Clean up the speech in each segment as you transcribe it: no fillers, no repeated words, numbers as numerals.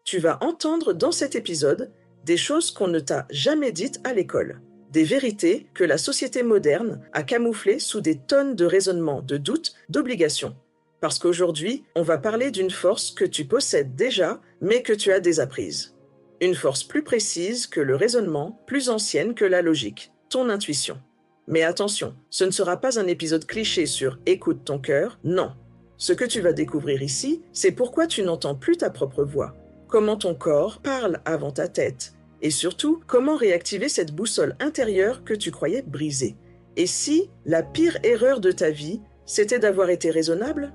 Tu vas entendre dans cet épisode des choses qu'on ne t'a jamais dites à l'école, des vérités que la société moderne a camouflées sous des tonnes de raisonnements, de doutes, d'obligations. Parce qu'aujourd'hui, on va parler d'une force que tu possèdes déjà, mais que tu as désapprise. Une force plus précise que le raisonnement, plus ancienne que la logique, ton intuition. Mais attention, ce ne sera pas un épisode cliché sur « écoute ton cœur », non. Ce que tu vas découvrir ici, c'est pourquoi tu n'entends plus ta propre voix, comment ton corps parle avant ta tête, et surtout, comment réactiver cette boussole intérieure que tu croyais brisée. Et si la pire erreur de ta vie, c'était d'avoir été raisonnable ?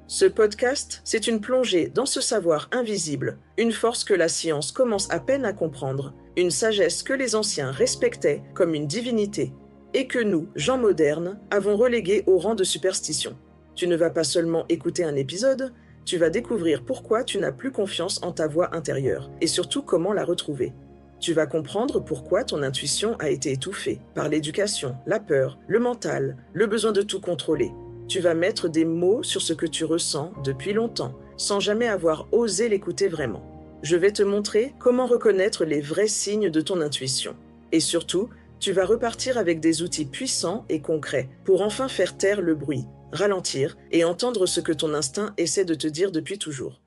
Ce podcast, c'est une plongée dans ce savoir invisible, une force que la science commence à peine à comprendre, une sagesse que les anciens respectaient comme une divinité, et que nous, gens modernes, avons reléguée au rang de superstition. Tu ne vas pas seulement écouter un épisode, tu vas découvrir pourquoi tu n'as plus confiance en ta voix intérieure, et surtout comment la retrouver. Tu vas comprendre pourquoi ton intuition a été étouffée par l'éducation, la peur, le mental, le besoin de tout contrôler. Tu vas mettre des mots sur ce que tu ressens depuis longtemps, sans jamais avoir osé l'écouter vraiment. Je vais te montrer comment reconnaître les vrais signes de ton intuition. Et surtout, tu vas repartir avec des outils puissants et concrets pour enfin faire taire le bruit, ralentir et entendre ce que ton instinct essaie de te dire depuis toujours.